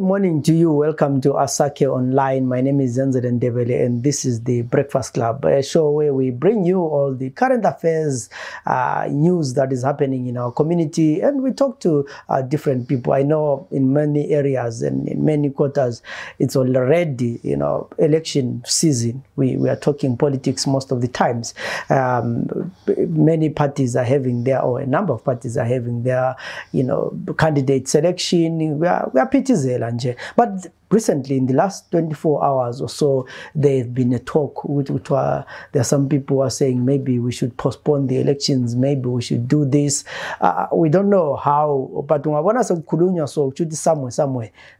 morning to you. Welcome to Asake Online. My name is Zenzele Ndebele, and this is the Breakfast Club, a show where we bring you all the current affairs, news that is happening in our community, and we talk to different people. I know in many areas and in many quarters, it's already, election season. We are talking politics most of the times. Many parties are having their, or a number of parties are having their, candidate selection. We are pitizela nje. But recently, in the last 24 hours or so, there's been a talk. There are some people who are saying maybe we should postpone the elections, maybe we should do this. We don't know how, but somewhere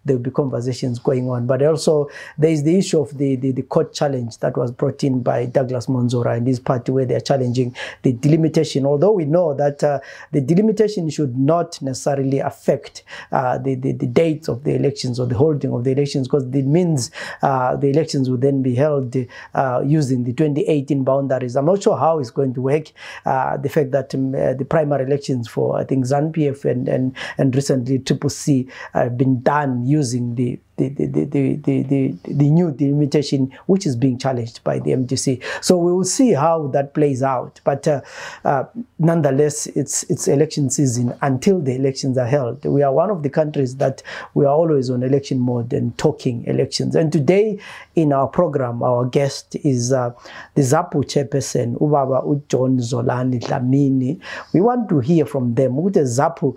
there will be conversations going on. But also, there is the issue of the court challenge that was brought in by Douglas Monzora and his party, where they are challenging the delimitation. Although we know that the delimitation should not necessarily affect the dates of the elections or the holding of the elections, because it means the elections will then be held using the 2018 boundaries. I'm not sure how it's going to work. The fact that the primary elections for, I think, ZAPU and recently ZAPU have been done using the new delimitation, which is being challenged by the MDC. So we will see how that plays out. But nonetheless, it's election season until the elections are held. We are one of the countries that we are always on election mode and talking elections. And today in our program, our guest is the ZAPU Chairperson, John Zolani Dlamini. We want to hear from them. ZAPU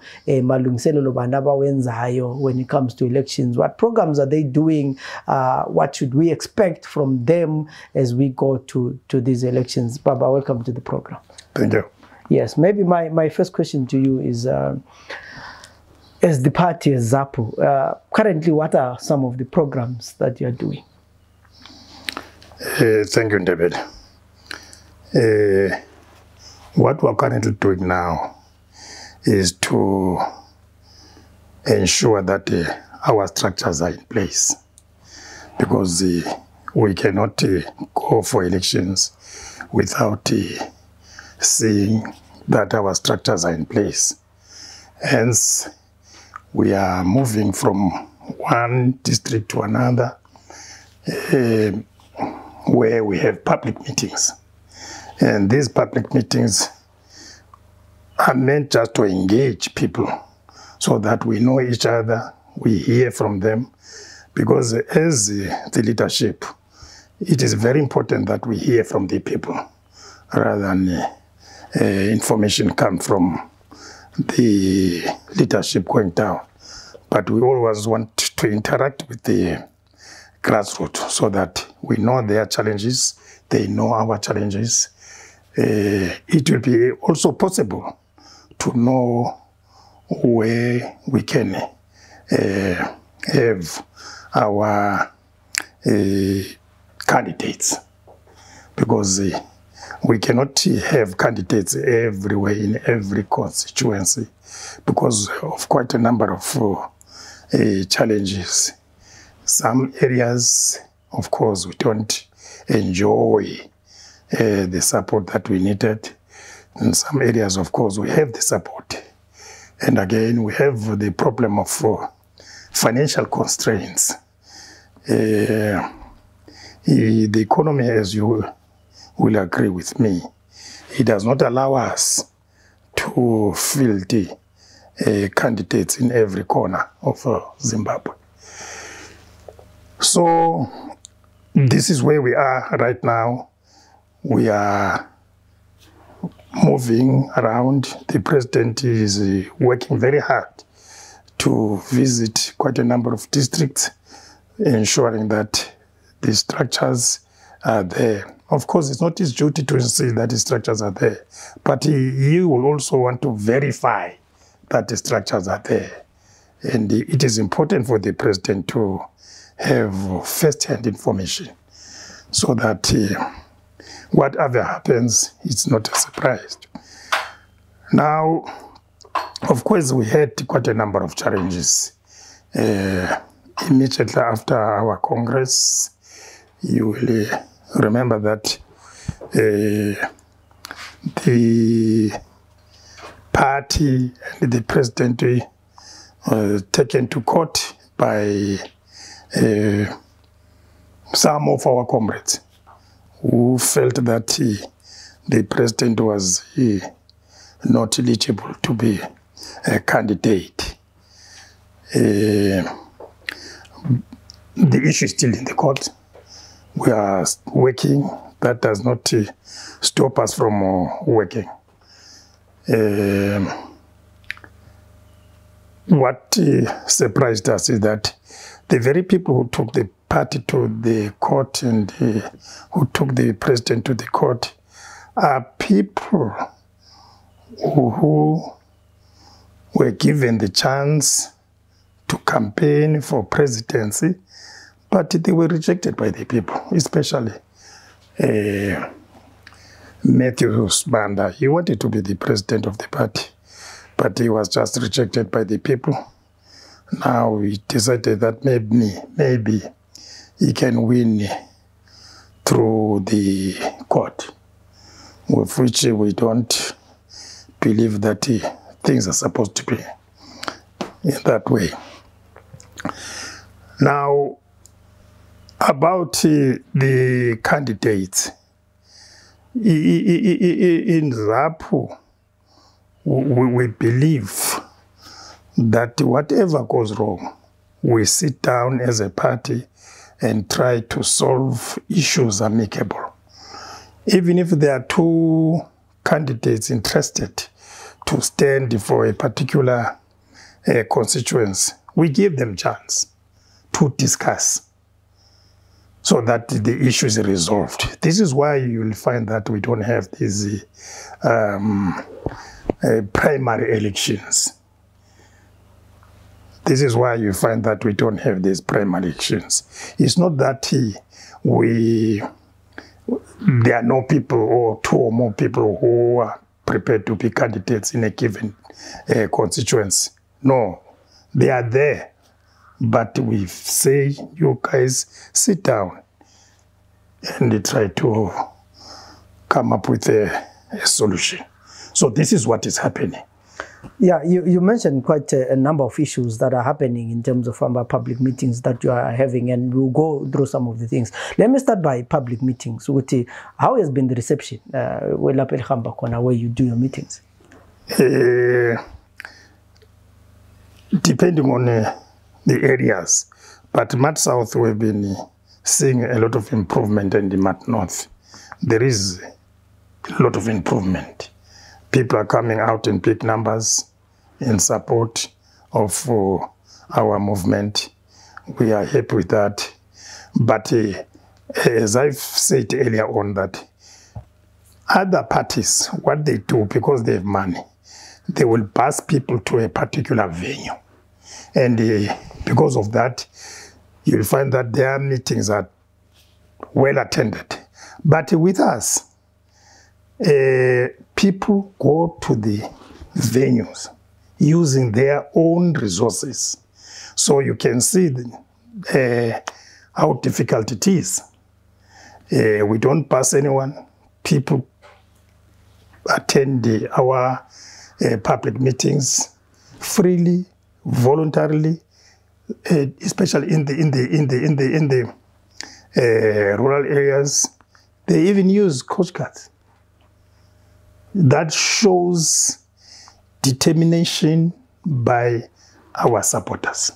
when it comes to elections. What programs are they doing? What should we expect from them as we go to these elections? Baba, welcome to the program. Thank you. Yes, maybe my first question to you is, as the party, as ZAPU, currently what are some of the programs that you are doing? Thank you, David. What we're currently doing now is to ensure that our structures are in place, because we cannot go for elections without seeing that our structures are in place. Hence, we are moving from one district to another where we have public meetings. And these public meetings are meant just to engage people so that we know each other, we hear from them, because as the leadership, it is very important that we hear from the people rather than information come from the leadership going down. But we always want to interact with the grassroots so that we know their challenges, they know our challenges. It will be also possible to know where we can have our candidates, because we cannot have candidates everywhere in every constituency because of quite a number of challenges. Some areas, of course, we don't enjoy the support that we needed. In some areas, of course, we have the support. And again, we have the problem of financial constraints. The economy, as you will agree with me, it does not allow us to field candidates in every corner of Zimbabwe. So this is where we are right now. We are moving around. The president is working very hard to visit quite a number of districts, ensuring that the structures are there. Of course, it's not his duty to see that the structures are there, but he will also want to verify that the structures are there. And it is important for the president to have first-hand information so that whatever happens, it's not a surprise. Now, of course, we had quite a number of challenges. Immediately after our Congress, you will remember that the party and the president taken to court by some of our comrades who felt that the president was not eligible to be a candidate. The issue is still in the court. We are working. That does not stop us from working. What surprised us is that the very people who took the party to the court and who took the president to the court are people who were given the chance to campaign for presidency, but they were rejected by the people, especially Matthew Banda. He wanted to be the president of the party, but he was just rejected by the people. Now we decided that maybe he can win through the court, with which we don't believe that things are supposed to be in that way. Now, about the candidates, in ZAPU, we believe that whatever goes wrong, we sit down as a party and try to solve issues amicable. Even if there are two candidates interested to stand for a particular constituency, we give them chance to discuss so that the issue is resolved. This is why you will find that we don't have these primary elections. This is why you find that we don't have these primary elections. It's not that there are no people or two or more people who are prepared to be candidates in a given constituency. No, they are there. But we say, you guys sit down and try to come up with a solution. So this is what is happening. Yeah, you mentioned quite a number of issues that are happening in terms of public meetings that you are having, and we'll go through some of the things. Let me start by public meetings. How has been the reception where you do your meetings? Depending on the areas, but Mat South we've been seeing a lot of improvement, and in Mat North there is a lot of improvement. People are coming out in big numbers in support of our movement. We are happy with that. But as I've said earlier on, that other parties, what they do, because they have money, they will bus people to a particular venue. And because of that, you'll find that their meetings are well attended. But with us, people go to the venues using their own resources. So you can see how difficult it is. We don't pass anyone. People attend our public meetings freely, voluntarily, especially in the rural areas. They even use coach cards. That shows determination by our supporters.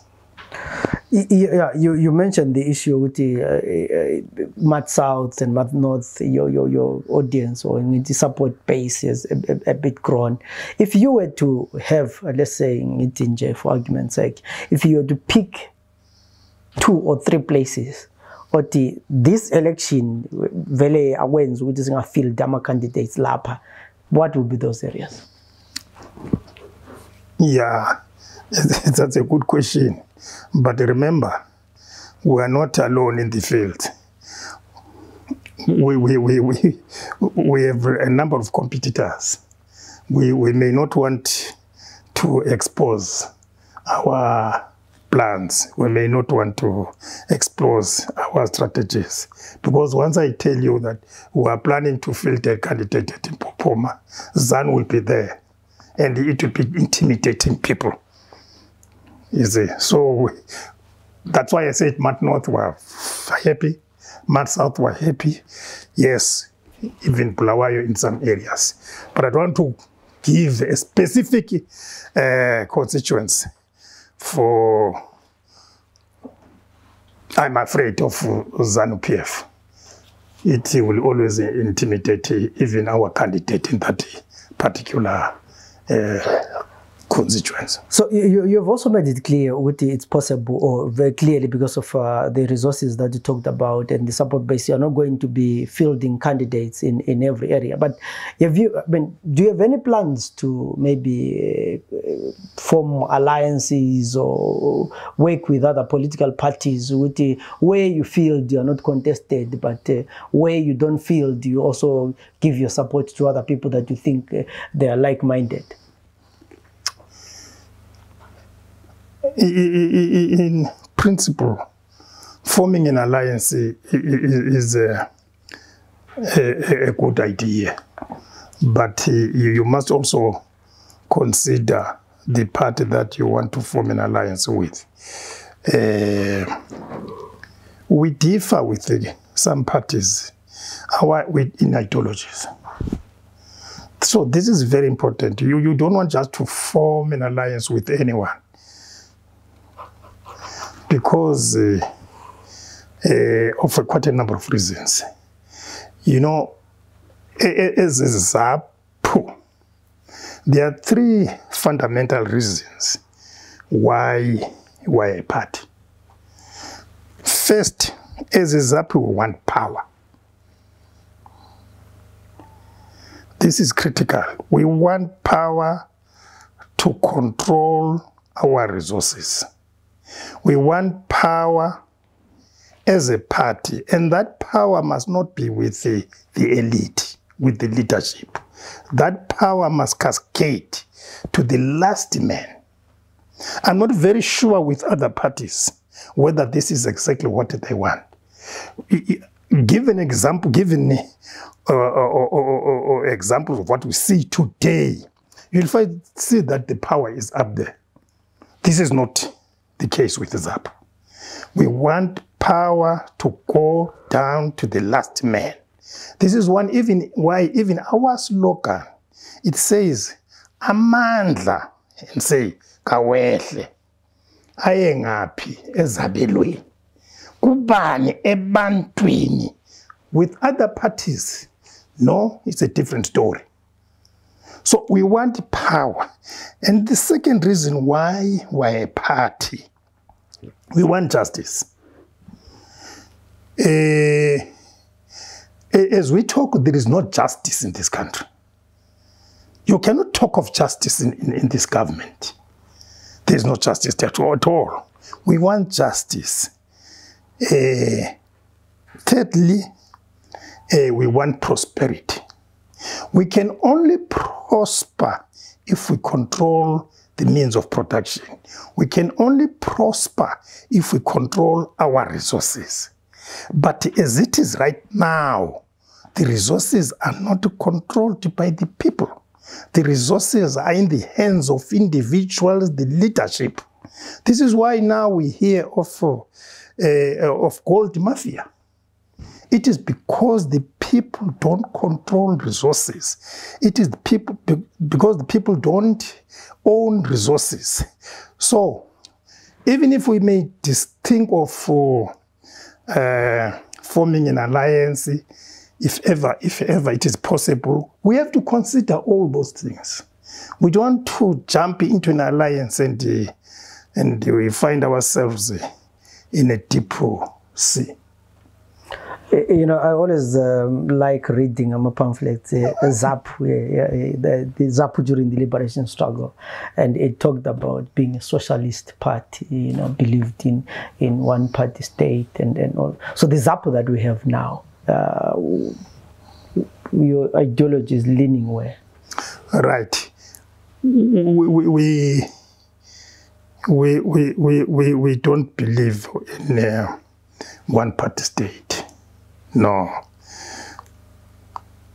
Yeah, you mentioned the issue with the Mat South and Mat North. Your audience or the support base is a bit grown. If you were to have, let's say, in Itinje, for argument's sake, if you were to pick 2 or 3 places, or this election, vele awens, which is going to field dama candidates lapa, what would be those areas? Yeah, that's a good question. But remember, we are not alone in the field. We have a number of competitors. We may not want to expose our plans. We may not want to expose our strategies. Because once I tell you that we are planning to field a candidate in Popoma, Zan will be there. And it will be intimidating people. You see, so That's why I said Mat North were happy, Mat South were happy. Yes, even Bulawayo in some areas. But I don't want to give a specific constituency for, I'm afraid of ZANU-PF. It will always intimidate even our candidate in that particular constituency. So you've also made it clear, Uti, it's possible, or very clearly because of the resources that you talked about and the support base, you're not going to be fielding candidates in every area. But have you, do you have any plans to maybe form alliances or work with other political parties where you feel you're not contested, but where you don't feel, you also give your support to other people that you think they are like-minded? In principle, forming an alliance is a good idea, but you must also consider the party that you want to form an alliance with. We differ with some parties in ideologies. So this is very important. You don't want just to form an alliance with anyone, because of quite a number of reasons. You know, as a ZAPU, there are three fundamental reasons why a party. First, as a ZAPU, we want power. This is critical. We want power to control our resources. We want power as a party, and that power must not be with the elite, with the leadership. That power must cascade to the last man. I'm not very sure with other parties whether this is exactly what they want. Give an example, examples of what we see today, you'll see that the power is up there. This is not the case with ZAPU. We want power to go down to the last man. This is why even our slogan, it says, amandla, and say, kawehle, ayengapi ezabelweni, kubani ebantwini. With other parties, no, it's a different story. So we want power. And the second reason why we're a party, we want justice. As we talk, there is no justice in this country. You cannot talk of justice in this government. There is no justice at all. We want justice. Thirdly, we want prosperity. We can only prosper if we control the means of production. We can only prosper if we control our resources. But as it is right now, the resources are not controlled by the people. The resources are in the hands of individuals, the leadership. This is why now we hear of gold mafia. It is because the people don't control resources. It is because the people don't own resources. So, even if we may think of forming an alliance, if ever it is possible, we have to consider all those things. We don't want to jump into an alliance and we find ourselves in a deep sea. You know, I always like reading a pamphlet, ZAPU, the ZAPU during the liberation struggle, and it talked about being a socialist party, you know, believed in one-party state and all. So the ZAPU that we have now, your ideology is leaning where? Right. We don't believe in a one-party state. No.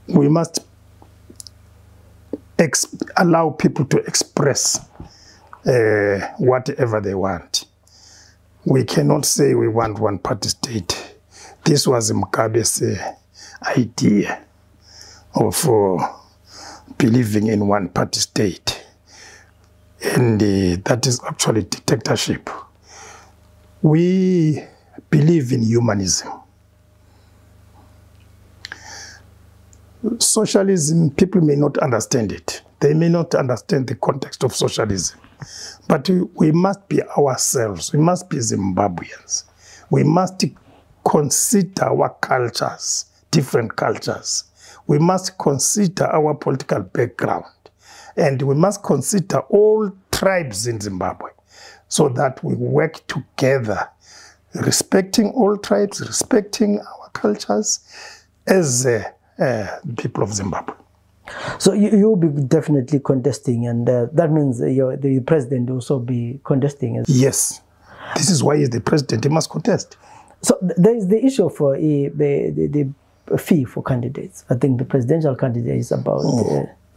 We must allow people to express whatever they want. we cannot say we want one-party state. This was Mugabe's idea of believing in one-party state. And that is actually dictatorship. We believe in humanism. Socialism, people may not understand it. They may not understand the context of socialism. But we must be ourselves. We must be Zimbabweans. We must consider our cultures, different cultures. We must consider our political background. And we must consider all tribes in Zimbabwe so that we work together, respecting all tribes, respecting our cultures as people of Zimbabwe. So you will be definitely contesting, and that means the president will also be contesting. Yes. This is why he's the president. He must contest. So there is the issue for the fee for candidates. I think the presidential candidate is about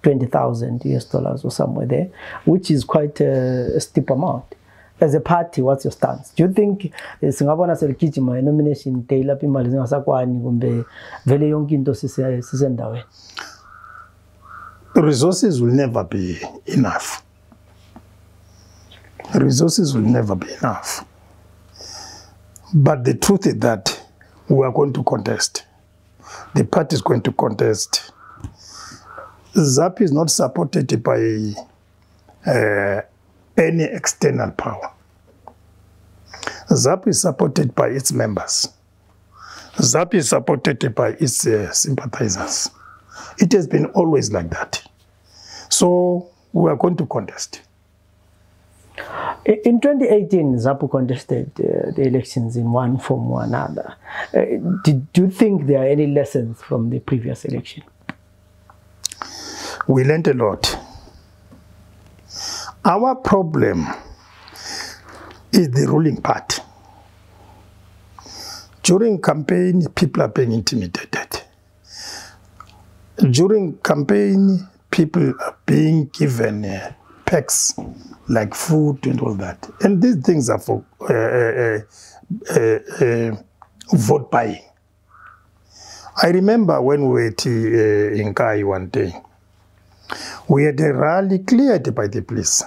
$20,000 or somewhere there, which is quite a steep amount. As a party, what's your stance? Do you think singabona selikijima nomination tayila imali zingasakwani kumbe vele yonke into sisendaweni? Resources will never be enough. Resources will never be enough. But the truth is that we are going to contest. The party is going to contest. ZAPU is not supported by any external power. ZAPU is supported by its members. ZAPU is supported by its sympathizers. It has been always like that. So we are going to contest. In 2018, ZAPU contested the elections in one form or another. Do you think there are any lessons from the previous election? We learned a lot. Our problem is the ruling party. During campaign, people are being intimidated. During campaign, people are being given perks like food and all that. And these things are for vote buying. I remember when we were in Kai one day, we had a rally cleared by the police.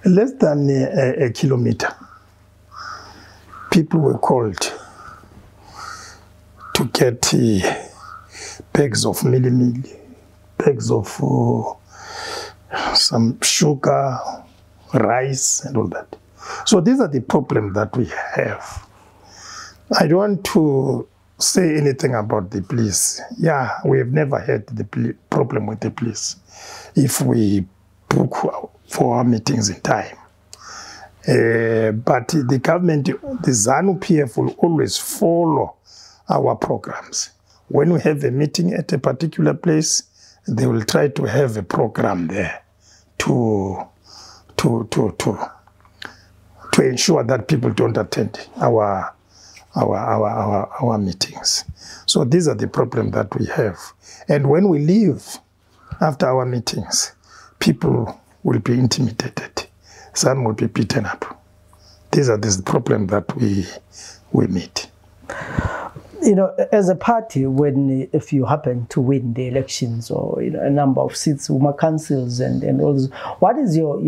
Less than a kilometer. People were called to get bags of milli, bags of some sugar, rice, and all that. So these are the problems that we have. I don't want to say anything about the police. Yeah, we have never had the problem with the police if we book for our meetings in time. But the government, the ZANU-PF will always follow our programs. When we have a meeting at a particular place, they will try to have a program there to ensure that people don't attend our meetings. So these are the problems that we have. And when we leave after our meetings, people will be intimidated. Some will be beaten up. These are the problems that we meet. You know, as a party, if you happen to win the elections or a number of seats, councils and all this, what is your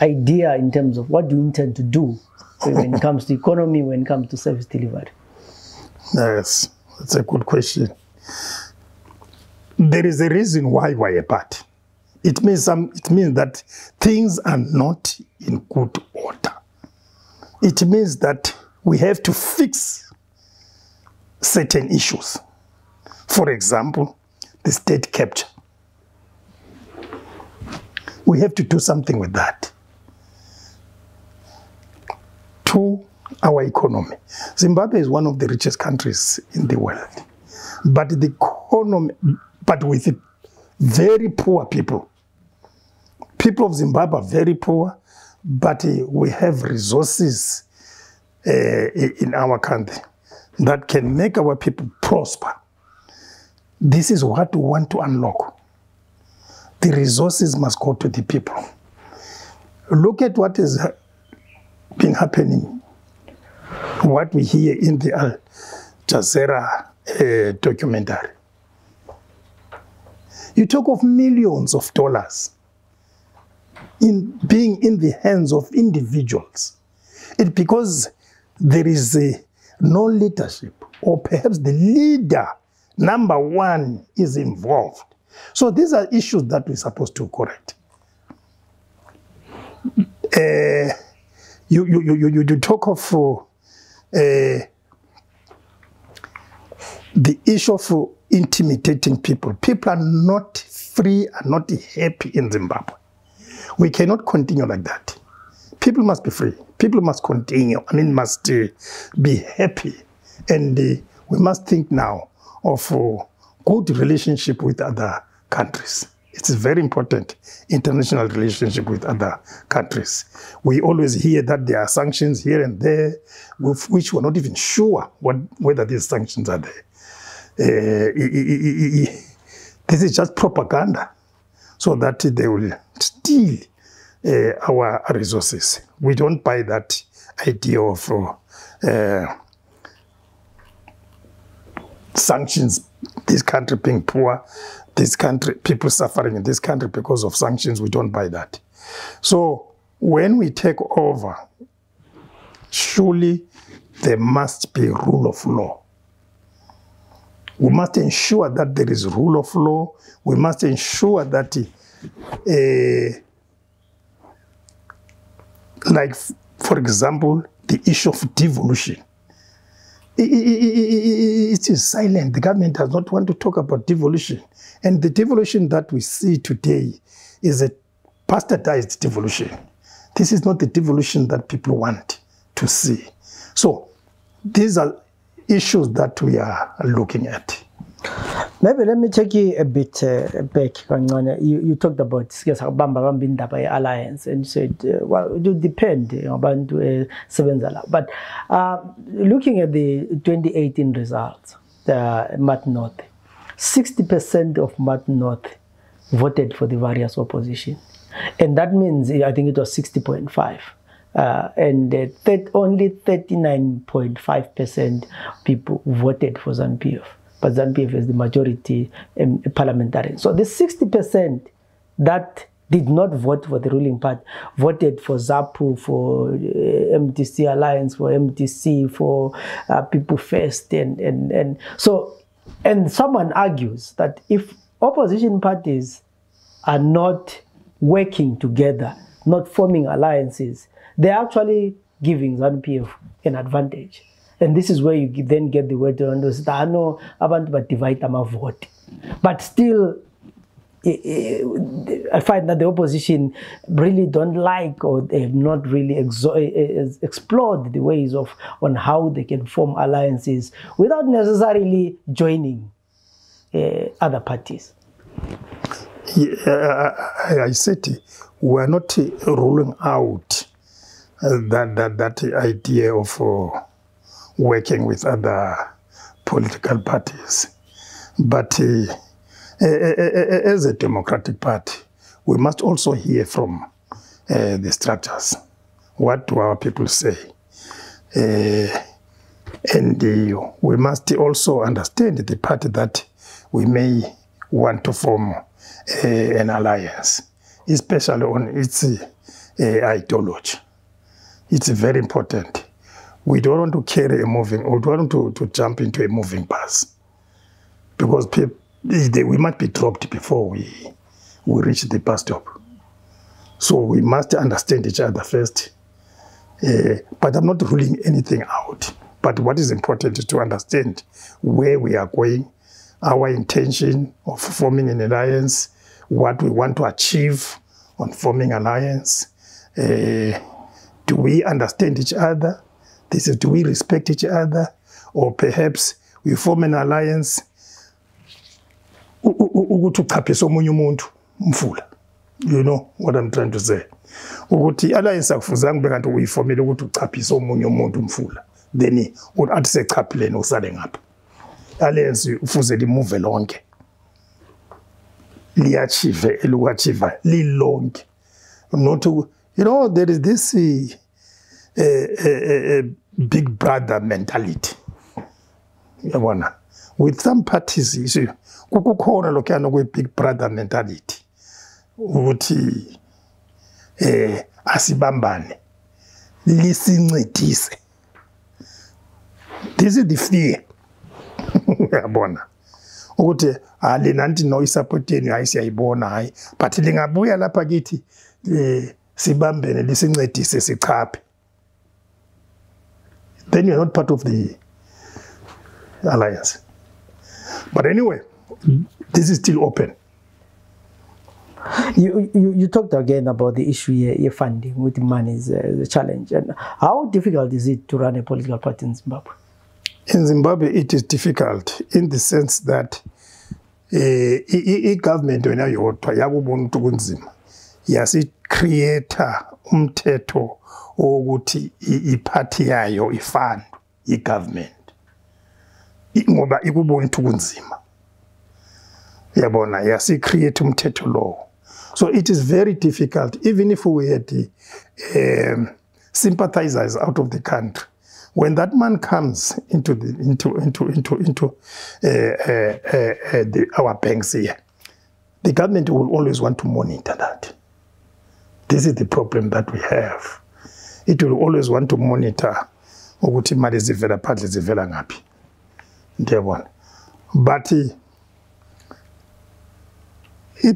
idea in terms of what do you intend to do when it comes to economy, when it comes to service delivery? Yes, that's a good question. There is a reason why we're a party. It means that things are not in good order. It means that we have to fix certain issues. For example, the state capture. We have to do something with that. To our economy. Zimbabwe is one of the richest countries in the world. But the economy, but with very poor people. People of Zimbabwe are very poor, but we have resources in our country that can make our people prosper. This is what we want to unlock. The resources must go to the people. Look at what has been happening, what we hear in the Al Jazeera documentary. You talk of millions of dollars being in the hands of individuals. It's because there is no leadership, or perhaps the leader, number one, is involved. So these are issues that we're supposed to correct. You talk of the issue of intimidating people. People are not free, are not happy in Zimbabwe. We cannot continue like that. People must be free. People must continue. Must be happy. And we must think now of good relationship with other countries. It's very important, international relationship with other countries. We always hear that there are sanctions here and there, with which we're not even sure whether these sanctions are there. This is just propaganda, so that they will steal our resources. We don't buy that idea of sanctions, this country being poor, this country, people suffering in this country because of sanctions. We don't buy that. So when we take over, surely there must be rule of law. We must ensure that there is rule of law. We must ensure that, like, for example, the issue of devolution. It is silent. The government does not want to talk about devolution. And the devolution that we see today is a bastardized devolution. This is not the devolution that people want to see. So these are issues that we are looking at. Maybe let me take you a bit back. You talked about alliance and said, well, it would depend about Zenzele. But looking at the 2018 results, the Mat North, 60% of Mat North voted for the various opposition. And that means, I think it was 60.5. And only 39.5% people voted for ZAPU. But ZAPU is the majority parliamentarian. So the 60% that did not vote for the ruling party voted for ZAPU, for MDC Alliance, for MDC, for People First. And someone argues that if opposition parties are not working together, not forming alliances, they're actually giving ZAPU an advantage. And this is where you then get the word to understand, no, abantu but divide them vote. But still, I find that the opposition really don't like, or they have not really explored the ways on how they can form alliances without necessarily joining other parties. Yeah, I said we're not ruling out that idea of working with other political parties. But as a democratic party, we must also hear from the structures. What do our people say? And we must also understand the party that we may want to form an alliance, especially on its ideology. It's very important. We don't want to carry a moving, or don't want to jump into a moving bus, because we might be dropped before we reach the bus stop. So we must understand each other first. But I'm not ruling anything out. But what is important is to understand where we are going, our intention of forming an alliance, what we want to achieve on forming an alliance. Do we understand each other? This is, do we respect each other? Or perhaps we form an alliance you know what I'm trying to say? Alliance then athi sechaphileni usale ngapha. Alliance ufuze limove lonke. Liachieve eluachieve lilonke. Not You know, there is this big brother mentality. With some parties, you see, kukukhona lokuyana kwe big brother mentality. Ukuthi asibambane lisincedise. This is the fear. Uyabona. Ukuthi lena nti no isupport yenu hayi siyayibona hayi, but lingabuya lapha kithi sibambene lisincedise sichaphe. Then you're not part of the alliance. But anyway, this is still open. You talked again about the issue here, funding with money is the challenge. And how difficult is it to run a political party in Zimbabwe? In Zimbabwe, it is difficult in the sense that government when yodwa yakubona ukuthi kunzima yasicreator umthetho wokuthi iparty yayo ifund igovernment ngoba ikubona ukuthi kunzima. Yabona yasicreate umthetho law. So it is very difficult, even if we had sympathizers out of the country. When that man comes into our banks here, the government will always want to monitor that. This is the problem that we have. It will always want to monitor ukuthi imali zivela phandle zivela ngaphi. Ndiyabona. But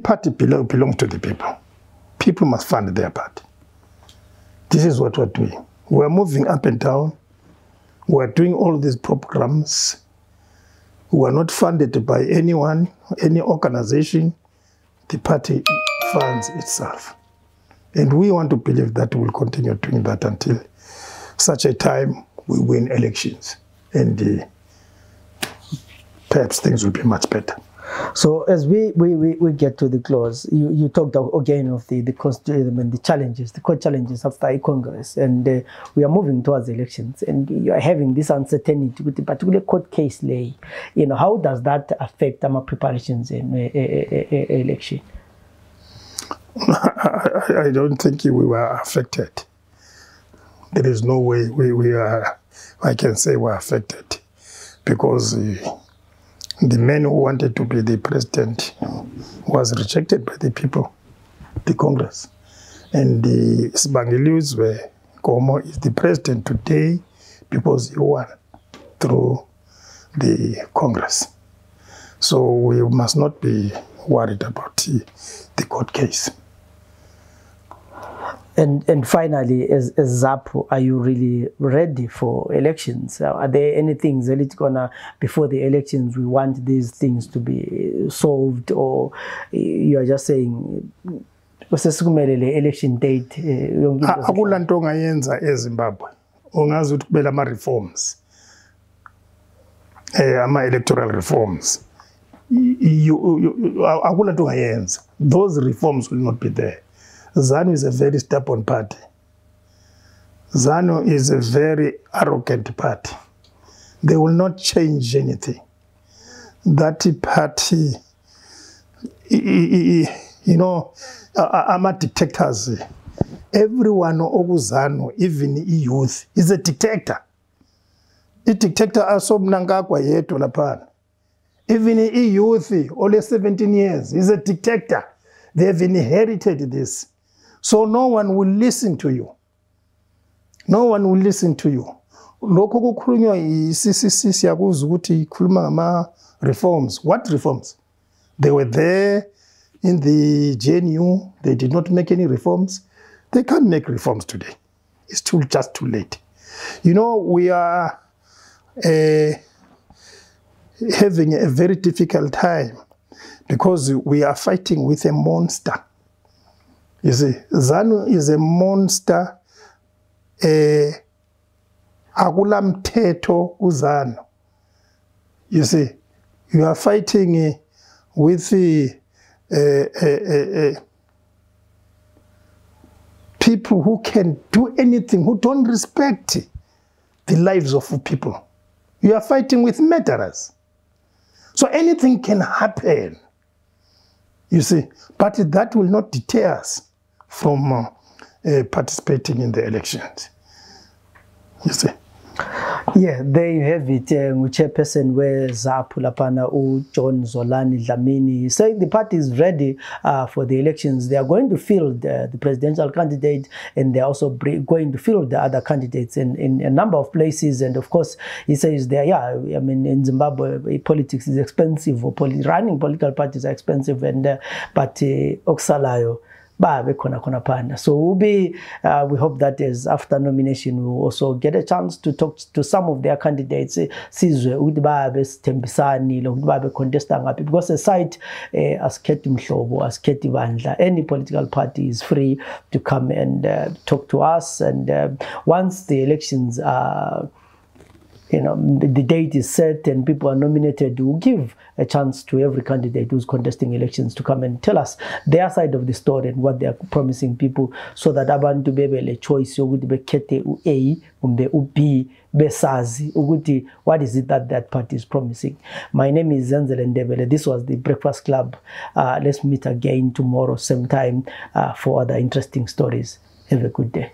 party belongs to the people. People must fund their party. This is what we're doing. We're moving up and down. We're doing all these programs. We are not funded by anyone, any organization. The party funds itself. And we want to believe that we'll continue doing that until such a time we win elections. And perhaps things will be much better. So as we get to the close, you talked again of the challenges, the core challenges after a Congress, and we are moving towards elections, and you are having this uncertainty with the particular court case lay. You know, how does that affect our preparations in election? I don't think we were affected. There is no way we are. I can say we're affected because. The man who wanted to be the president was rejected by the people, the Congress. And the Sibangelius were Komo is the president today because he won through the Congress. So we must not be worried about the court case. And finally, as ZAPU, are you really ready for elections? Are there any things that it's gonna, before the elections, we want these things to be solved, or you are just saying, election date? Akula nto ongayenza eZimbabwe. Ungazi ukuthi kubela ama-reforms. Ama-electoral reforms. Akula nto ongayenza. Those reforms will not be there. ZANU is a very stubborn party. ZANU is a very arrogant party. They will not change anything. That party, you know, ama dictators. Everyone oku ZANU, even youth, is a dictator. A dictator asobnangagwa yedwa laphana. Even youth, only 17 years, is a dictator. They have inherited this. So no one will listen to you. No one will listen to you. Lokho kukhulunywa iCCC siyakuzwa ukuthi ikhuluma ngama reforms. What reforms? They were there in the GNU. They did not make any reforms. They can't make reforms today. It's just too late. You know, we are having a very difficult time because we are fighting with a monster. You see, ZANU is a monster. Akula mthetho uZANU. You see, you are fighting with the people who can do anything, who don't respect the lives of people. You are fighting with murderers. So anything can happen. You see, but that will not deter us from participating in the elections. You see. Yeah, there you have it. Chairperson where ZAPU lapana John Zolani Dlamini saying the party is ready for the elections. They are going to field the presidential candidate, and they are also going to field the other candidates in a number of places. And of course, he says there, yeah, I mean, in Zimbabwe, politics is expensive, or running political parties are expensive, and but okusalayo. So we hope that as after nomination, we will also get a chance to talk to some of their candidates. Because aside any political party is free to come and talk to us. And once the elections are, the date is set and people are nominated, we'll give a chance to every candidate who's contesting elections to come and tell us their side of the story and what they are promising people, so that abantu bebele choice yokuthi bekhethe u-A kumbe u-B besazi ukuthi what is it that party is promising. My name is Zenzele Ndebele. This was the Breakfast Club. Let's meet again tomorrow same time for other interesting stories. Have a good day.